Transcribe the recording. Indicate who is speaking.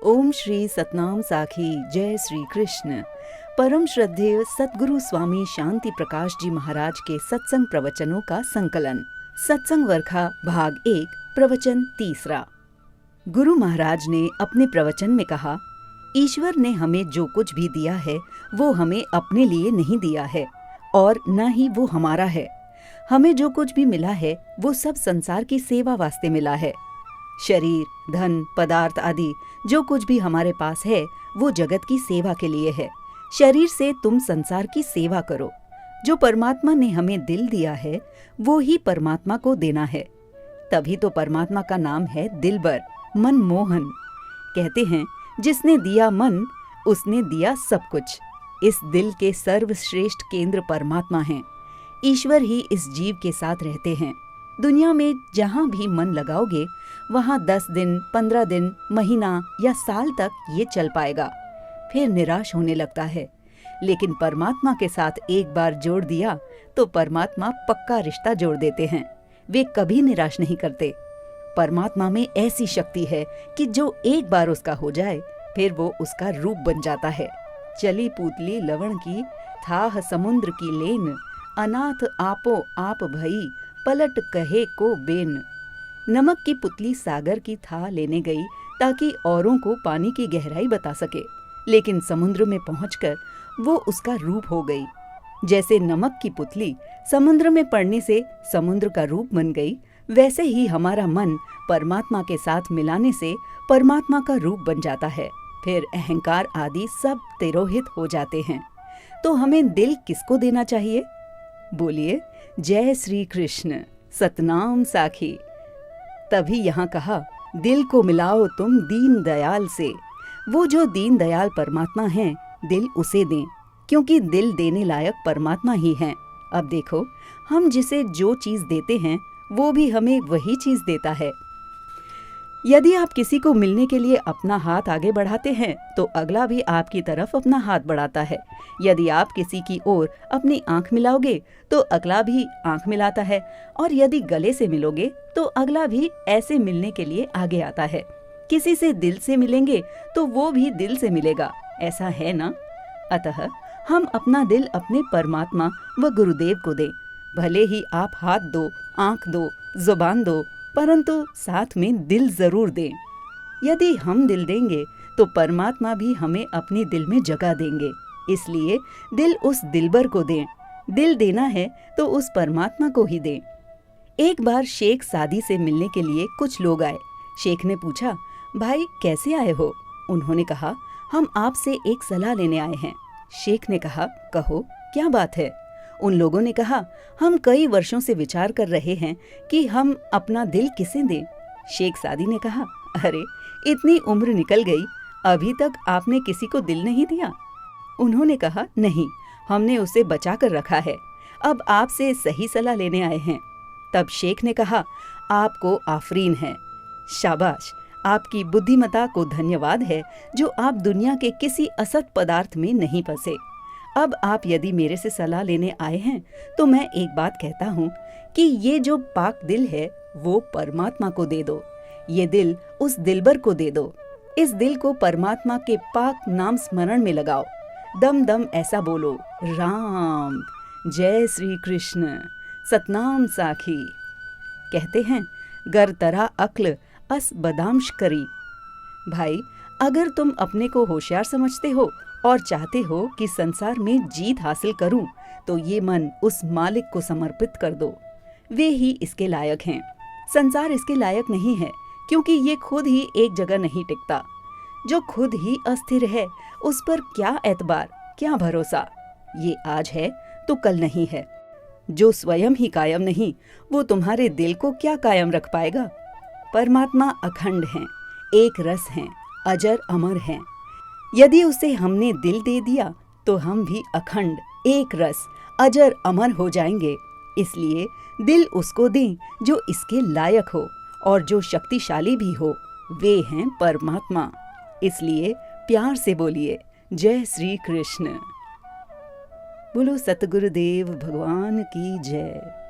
Speaker 1: ओम श्री सतनाम साखी। जय श्री कृष्ण। परम श्रद्धेय सतगुरु स्वामी शांति प्रकाश जी महाराज के सत्संग प्रवचनों का संकलन। सत्संग वर्खा भाग 1 प्रवचन 3। गुरु महाराज ने अपने प्रवचन में कहा, ईश्वर ने हमें जो कुछ भी दिया है वो हमें अपने लिए नहीं दिया है और न ही वो हमारा है। हमें जो कुछ भी मिला है वो सब संसार की सेवा वास्ते मिला है। शरीर, धन, पदार्थ आदि जो कुछ भी हमारे पास है वो जगत की सेवा के लिए है। शरीर से तुम संसार की सेवा करो। जो परमात्मा ने हमें दिल दिया है वो ही परमात्मा को देना है। तभी तो परमात्मा का नाम है दिलबर, मनमोहन। कहते हैं जिसने दिया मन उसने दिया सब कुछ। इस दिल के सर्वश्रेष्ठ केंद्र परमात्मा हैं। ईश्वर ही इस जीव के साथ रहते हैं। दुनिया में जहाँ भी मन लगाओगे वहाँ 10 दिन, 15 दिन, महीना या साल तक ये चल पाएगा, फिर निराश होने लगता है। लेकिन परमात्मा के साथ एक बार जोड़ दिया तो परमात्मा पक्का रिश्ता जोड़ देते हैं। वे कभी निराश नहीं करते। परमात्मा में ऐसी शक्ति है कि जो एक बार उसका हो जाए फिर वो उसका रूप बन जाता है। चली पूतली लवण की, थाह समुद्र की लेन, अनाथ आपो आप भई, पलट कहे को बेन। नमक की पुतली सागर की थाह लेने गई ताकि औरों को पानी की गहराई बता सके, लेकिन समुद्र में पहुंचकर वो उसका रूप हो गई। जैसे नमक की पुतली समुद्र में पड़ने से समुद्र का रूप बन गई, वैसे ही हमारा मन परमात्मा के साथ मिलाने से परमात्मा का रूप बन जाता है। फिर अहंकार आदि सब तिरोहित हो जाते हैं। तो हमें दिल किसको देना चाहिए? बोलिए जय श्री कृष्ण, सतनाम साखी। तभी यहाँ कहा, दिल को मिलाओ तुम दीन दयाल से। वो जो दीन दयाल परमात्मा हैं, दिल उसे दें, क्योंकि दिल देने लायक परमात्मा ही हैं। अब देखो, हम जिसे जो चीज़ देते हैं वो भी हमें वही चीज़ देता है। यदि आप किसी को मिलने के लिए अपना हाथ आगे बढ़ाते हैं तो अगला भी आपकी तरफ अपना हाथ बढ़ाता है। यदि आप किसी की ओर अपनी आंख मिलाओगे तो अगला भी आंख मिलाता है, और यदि गले से मिलोगे तो अगला भी ऐसे मिलने के लिए आगे आता है। किसी से दिल से मिलेंगे तो वो भी दिल से मिलेगा, ऐसा है ना? अतः हम अपना दिल अपने परमात्मा व गुरुदेव को दें। भले ही आप हाथ दो, आंख दो, जुबान दो, परंतु साथ में दिल जरूर दें। यदि हम दिल देंगे तो परमात्मा भी हमें अपनी दिल में जगह देंगे। इसलिए दिल उस दिलबर को दें। दिल देना है तो उस परमात्मा को ही दें। एक बार शेख सादी से मिलने के लिए कुछ लोग आए। शेख ने पूछा, भाई कैसे आए हो? उन्होंने कहा, हम आपसे एक सलाह लेने आए हैं। शेख ने कहा, कहो क्या बात है? उन लोगों ने कहा, हम कई वर्षों से विचार कर रहे हैं कि हम अपना दिल किसे दें। शेख सादी ने कहा, अरे इतनी उम्र निकल गई, अभी तक आपने किसी को दिल नहीं दिया? उन्होंने कहा, नहीं, हमने उसे बचा कर रखा है। अब आपसे सही सलाह लेने आए हैं। तब शेख ने कहा, आपको आफरीन है, शाबाश, आपकी बुद्धिमता को धन्यवाद है जो आप दुनिया के किसी असत पदार्थ में नहीं फंसे। अब आप यदि मेरे से सलाह लेने आए हैं तो मैं एक बात कहता हूँ कि ये जो पाक दिल है वो परमात्मा को दे दो। ये दिल उस दिलबर को दे दो। इस दिल को परमात्मा के पाक नाम स्मरण में लगाओ। दम दम ऐसा बोलो, राम, जय श्री कृष्ण, सतनाम साखी। कहते हैं, गर तरा अक्ल अस बदामश करी। भाई, अगर तुम अपने को होशियार समझते हो और चाहते हो कि संसार में जीत हासिल करूं, तो ये मन उस मालिक को समर्पित कर दो। वे ही इसके लायक हैं। संसार इसके लायक नहीं है, क्योंकि ये खुद ही एक जगह नहीं टिकता। जो खुद ही अस्थिर है उस पर क्या एतबार, क्या भरोसा? ये आज है तो कल नहीं है। जो स्वयं ही कायम नहीं, वो तुम्हारे दिल को क्या कायम रख पाएगा? परमात्मा अखंड हैं, एक रस हैं, अजर अमर हैं। यदि उसे हमने दिल दे दिया तो हम भी अखंड, एक रस, अजर अमर हो जाएंगे। इसलिए दिल उसको दें जो इसके लायक हो, और जो शक्तिशाली भी हो। वे हैं परमात्मा। इसलिए प्यार से बोलिए, जय श्री कृष्ण। बोलो सतगुरुदेव भगवान की जय।